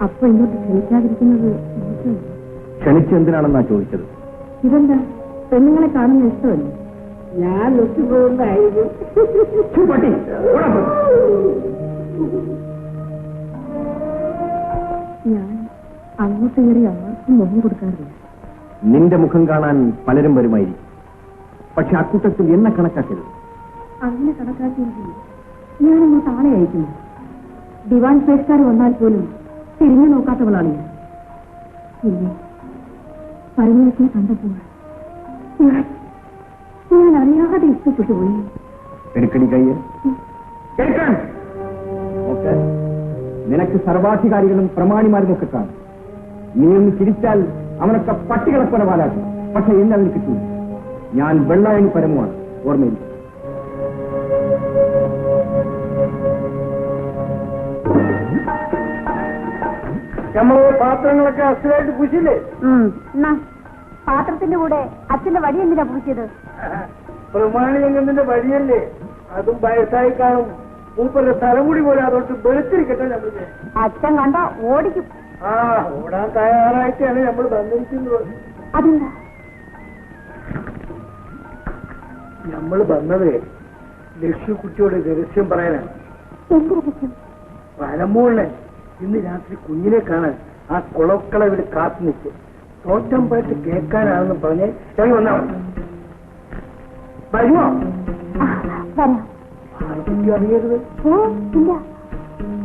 അപ്പൊ ഇങ്ങോട്ട് ക്ഷണിക്കാതിരിക്കുന്നത് ക്ഷണിച്ചെന്തിനാണെന്നാ ചോദിച്ചത്? ഇതെന്താ പെണ്ണുങ്ങളെ കാണുന്ന ഇഷ്ടമല്ലേ? ഞാൻ ഒത്തുപോകുന്നതായിരിക്കും. ഞാൻ അങ്ങോട്ട് കയറി ആർക്കും മുഖം കൊടുക്കാറില്ല. നിന്റെ മുഖം കാണാൻ പലരും വരുമായിരിക്കും. പക്ഷെ അക്കൂട്ടത്തിൽ എന്നെ കണക്കാക്കരുത്. അങ്ങനെ കണക്കാക്കിയിരിക്കില്ല. ഞാനങ്ങോട്ട് ആളെ അയക്കുന്നു. ദിവാൻ പേഷ്കാർ വന്നാൽ പോലും തിരിഞ്ഞു നോക്കാത്തവളാണ് ഞാൻ. പിന്നെ പരമേശ്വരനെ കണ്ടപ്പോൾ ഞാൻ അറിയാതെ ഇഷ്ടപ്പെട്ടു പോയി. എടുക്കണി കയ്യ്. നിനക്ക് സർവാധികാരികളും പ്രമാണിമാരും ഒക്കെ കാണും. നീ ഒന്ന് ചിരിച്ചാൽ അവനൊക്കെ പട്ടികളെ പോലെ പാലാക്കും. പക്ഷെ എന്നെ അതിന് കിട്ടില്ല. ഞാൻ വെള്ളായണി പരമുവാണ്. ഓർമ്മയിൽ നമ്മള് പാത്രങ്ങളൊക്കെ അസുഖമായിട്ട് പൂശില്ലേ? പാത്രത്തിന്റെ കൂടെ അച്ഛന്റെ വടി എന്തിനാ പൂശിയത്? പ്രമാണി എങ്ങനെ വഴിയല്ലേ? അതും വയസ്സായി കാണും. മൂപ്പരുടെ തലമുടി പോലെ അതോട്ട് വെളുത്തിരിക്കട്ടെ. നമ്മൾ അച്ഛൻ കണ്ട ഓടിക്കും. ഓടാൻ തയ്യാറായിട്ടാണ് നമ്മൾ വന്നിരിക്കുന്നത്. അതെന്താ? നമ്മൾ വന്നത് ലക്ഷ്മിക്കുട്ടിയോട് രഹസ്യം പറയാനാണ്. എന്ത് രഹസ്യം? പരമോളൻ ഇന്ന് രാത്രി കുഞ്ഞിനെ കാണാൻ ആ കുളക്കള ഇവിടെ കാത്തു നിൽക്കും. തോറ്റം പോയിട്ട് കേൾക്കാനാണെന്ന് പറഞ്ഞ് ഞങ്ങൾ വന്നാ വരുമോ? ആർക്കും അറിയരുത്. ഇല്ല,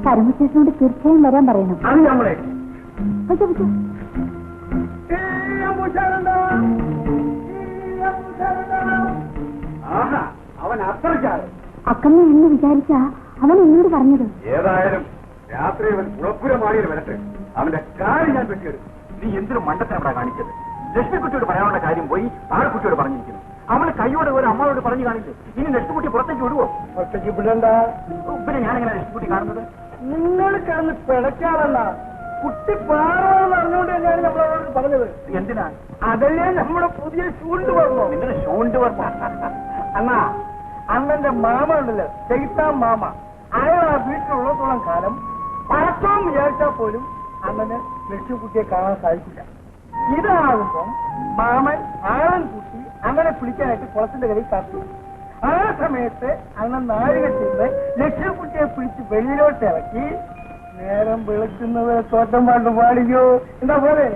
പരമശേഷനോട് തീർച്ചയായും വരാൻ പറയണം. അത് നമ്മളെ അവൻ അത്രയ്ക്കാണ്. അക്കമ്മ എന്ന് വിചാരിച്ചാ അവൻ എന്നോട് പറഞ്ഞത്. ഏതായാലും രാത്രി അവൻ കുളപ്പുരമാടിയിൽ വരട്ടെ. അവന്റെ കാര്യം ഞാൻ വെട്ടിയെടുക്കും. നീ എന്തൊരു മണ്ടത്തിന് അവിടെ കാണിച്ചത്? ലക്ഷ്മിക്കുട്ടിയോട് പറയാനുള്ള കാര്യം പോയി പാറക്കുട്ടിയോട് പറഞ്ഞിരിക്കുന്നു. അവള് കൈയോട് ഒരു അമ്മയോട് പറഞ്ഞു കാണിച്ചു. ഇനി ലക്ഷ്മിക്കുട്ടി പുറത്തേക്ക് വിടുവോ? ഒറ്റയ്ക്ക് വിടണ്ട. പിന്നെ ഞാനെങ്ങനെ ലക്ഷ്മിക്കുട്ടി കാണുന്നത്? നിങ്ങൾ കിടന്ന് പിടയ്ക്കാറല്ല, കുട്ടി പാറോന്ന് അറിഞ്ഞുകൊണ്ട് തന്നെയാണ് നമ്മൾ അവരോട് പറഞ്ഞത്. എന്തിനാ? അതല്ലേ നമ്മുടെ പുതിയ ഷൂണ്ട് പറഞ്ഞോ? നിന്റെ ഷൂണ്ട് പറഞ്ഞ അണ്ണാ, അണ്ണന്റെ മാമ ഉണ്ടല്ലോ, ചൈത്താൻ മാമ, അയാൾ ആ വീട്ടിലുള്ളത്തോളം കാലം പഴക്കം വിചാരിച്ചാൽ പോലും അണ്ണന് ലക്ഷ്മിക്കുട്ടിയെ കാണാൻ സാധിക്കില്ല. ഇതാകുമ്പം മാമൻ ആഴം കൂട്ടി അങ്ങനെ പിടിക്കാനായിട്ട് കുളത്തിന്റെ കരയിൽ കാത്തു. ആ സമയത്ത് അണ്ണൻ നാഴിക ചെയ്ത് ലക്ഷ്മിക്കുട്ടിയെ പിടിച്ച് വെളിയിലോട്ട് ഇറക്കി നേരം വിളിക്കുന്നത് തോറ്റം പാട്ട് പാടിക്കോ. എന്താ പോലെ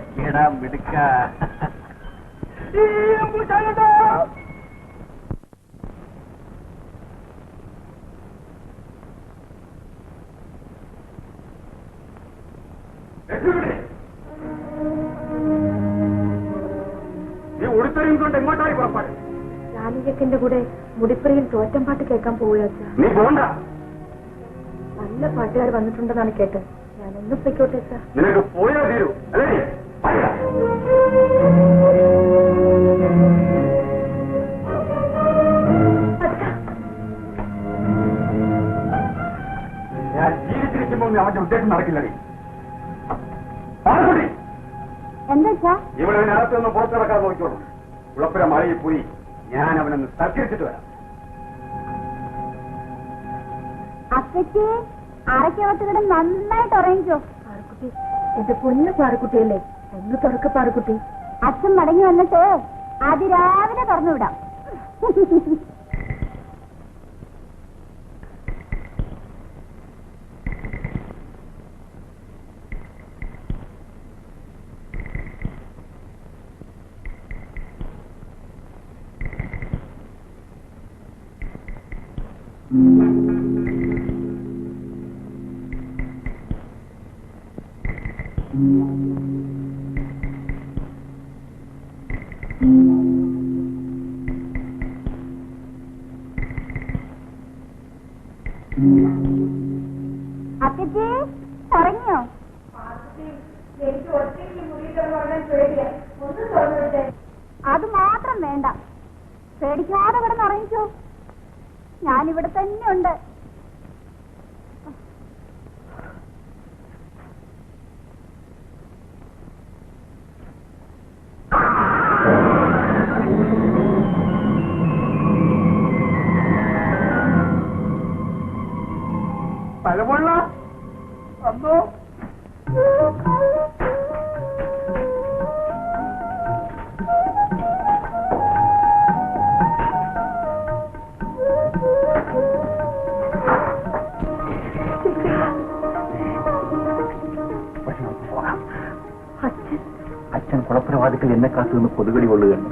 നീ ഉടുത്തറിയും കൊണ്ട് എങ്ങോട്ടായി പുറപ്പാട്? രാമചക്കന്റെ കൂടെ മുടിപ്പുറയിൽ തോറ്റം പാട്ട് കേൾക്കാൻ പോവുക. നീ പോണ്ട. നല്ല പാട്ടുകാർ വന്നിട്ടുണ്ടെന്നാണ് കേട്ടത്. ഞാൻ ഒന്ന് പൊയ്ക്കോട്ടെ സാർ. നിനക്ക് പോയാ തീരൂ അല്ലേ? ഞാൻ ജീവിച്ചിരിക്കുമ്പോൾ അവന്റെ ഉദ്ദേശം നടക്കില്ലേ? എന്താ ഇവിടെ അതിനകത്തൊന്നും പുറത്തിറക്കാൻ നോക്കിക്കോളൂ. കുളപ്പുര മഴയിൽ പോയി ഞാൻ അവനൊന്ന് സൽക്കരിച്ചിട്ട് വരാം. അപ്പച്ചി അരക്കവട്ടുകിട നന്നായിട്ട് ഉറങ്ങിക്കോ. പാറുക്കുട്ടി, എന്റെ പൊന്നു പാറുക്കുട്ടിയല്ലേ, ഒന്ന് തുറക്ക പാറുക്കുട്ടി. അച്ഛൻ മടങ്ങി വന്നിട്ട് അതിരാവിലെ തുറന്നു വിടാം. അപ്പച്ചി ഉറങ്ങിയോ? അത് മാത്രം വേണ്ട, പേടിക്കാതെ കിടന്ന് ഉറങ്ങിക്കോ. ഞാനിവിടെ തന്നെ ഉണ്ട്. പഴമുള്ള വന്നോ? അച്ഛൻ കുളപ്പുരവാദിക്കൽ എന്നെ കാത്തു നിന്ന് പൊതുകടി കൊള്ളുകയാണ്.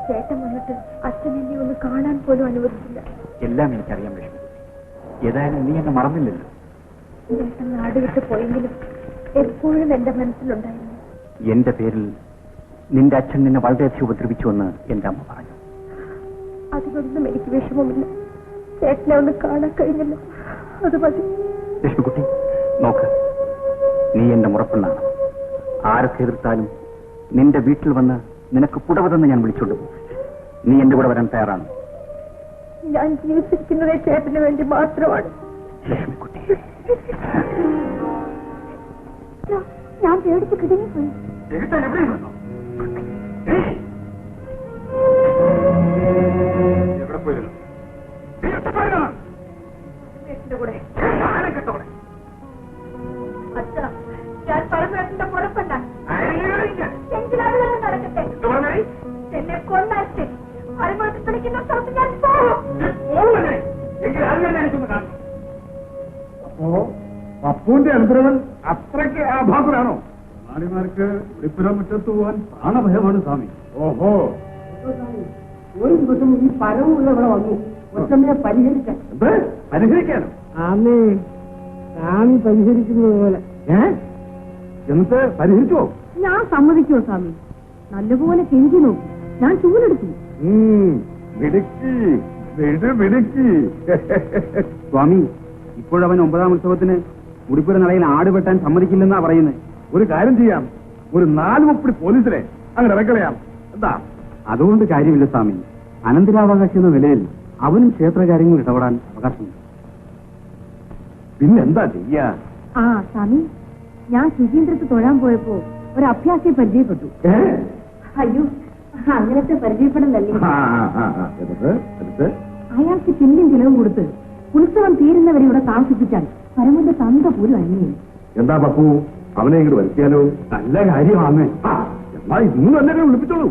ചേട്ടൻ വന്നിട്ട് അച്ഛൻ എന്നെ ഒന്ന് കാണാൻ പോലും അനുവദിച്ചില്ല. എല്ലാം എനിക്കറിയാം ലക്ഷ്മി. ഏതായാലും നീ എന്നെ മറന്നില്ലല്ലോ. ചേട്ടൻ നാട് വിട്ട് പോയെങ്കിലും എപ്പോഴും എന്റെ മനസ്സിലുണ്ടായിരുന്നു. എന്റെ പേരിൽ നിന്റെ അച്ഛൻ നിന്നെ വളരെയധികം ഉപദ്രവിച്ചുവെന്ന് എന്റെ അമ്മ പറഞ്ഞു. അതിനൊന്നും എനിക്ക് വിഷമമില്ല. ചേട്ടനെ ഒന്ന് കാണാൻ കഴിഞ്ഞല്ലോ, അത് മതി. ലക്ഷ്മിക്കുട്ടി, നോക്ക്, നീ എന്റെ മുറപ്പെണ്ണാണ്. ആരൊക്കെ എതിർത്താലും നിന്റെ വീട്ടിൽ വന്ന് നിനക്ക് പുടവതെന്ന് ഞാൻ വിളിച്ചോണ്ട് പോകും. നീ എന്റെ കൂടെ വരാൻ തയ്യാറാണ്? ഞാൻ ജീവിച്ചിരിക്കുന്നത് ചേട്ടന് വേണ്ടി മാത്രമാണ്. ലക്ഷ്മിക്കുട്ടി, ഞാൻ പേടിച്ച് കിടങ്ങിപ്പോയി. എവിടെ പോയിരുന്നു? ചേട്ടന്റെ കൂടെ. അച്ഛാ, ഞാൻ പരമേട്ടന്റെ പുറപ്പെട്ട എങ്കിലത് തന്നെ നടക്കട്ടെ. എന്നെ കൊണ്ടാച്ച് അരിമോട്ട് പിടിക്കുന്ന സ്ഥലത്ത് ഞാൻ പോകും. അപ്പോ പപ്പുവിന്റെ അനന്തരവൻ അത്രയ്ക്ക് ആഭാസനാണോ? നാടിമാർക്ക് വെളിപ്പുര മുറ്റത്ത് പോവാൻ പ്രാണഭയമാണ് സ്വാമി. ഓഹോ, ഒരു ദിവസം ഈ പരവുള്ള ഇവിടെ വന്നു ഒറ്റമ്മയെ പരിഹരിക്കാൻ. എന്ത് പരിഹരിക്കാനോ? ആമേ, സ്വാമി പരിഹരിക്കുന്നത് പോലെ. എന്നിട്ട് പരിഹരിച്ചോ? ഞാൻ സമ്മതിക്കുമോ സ്വാമി? നല്ലപോലെ കെഞ്ചി നോക്കി, ഞാൻ ചൂലെടുത്തു. മിടുക്കി, മിടുക്കി. സ്വാമി, ഇപ്പോഴവൻ 9ാം ഉത്സവത്തിന് മുടിപ്പുര നടയിൽ ആട് വെട്ടാൻ സമ്മതിക്കില്ലെന്നാ പറയുന്നത്. ഒരു കാര്യം ചെയ്യാം, ഒരു 4 മുപ്പടി പോലീസിനെ അങ്ങനെ ഇറക്കളയാം. എന്താ? അതുകൊണ്ട് കാര്യമില്ല സ്വാമി. അനന്തരാവകാശം എന്ന നിലയിൽ അവനും ക്ഷേത്രകാര്യങ്ങൾ ഇടപെടാൻ അവകാശമുണ്ട്. പിന്നെന്താ ചെയ്യാ? ആ സ്വാമി, ഞാൻ ശുചീന്ദ്രത്ത് തൊഴാൻ പോയപ്പോ ഒരു അഭ്യാസിയെ പരിചയപ്പെട്ടു. അയ്യോ, അങ്ങനത്തെ പരിചയപ്പെടലല്ലേ. എന്നിട്ട് അയാൾക്ക് ചില്ലും ചിലവും കൊടുത്ത് ഉത്സവം തീരുന്നവരെ ഇവിടെ താമസിപ്പിച്ചാൽ പരമന്റെ തന്ത പോലും അന്യം. എന്താ പപ്പു, അവനെ ഇങ്ങോട്ട് വരുത്തിയാലോ? നല്ല കാര്യമാണ്. എന്നാ ഇന്ന് തന്നെ വിളിപ്പിച്ചോളൂ.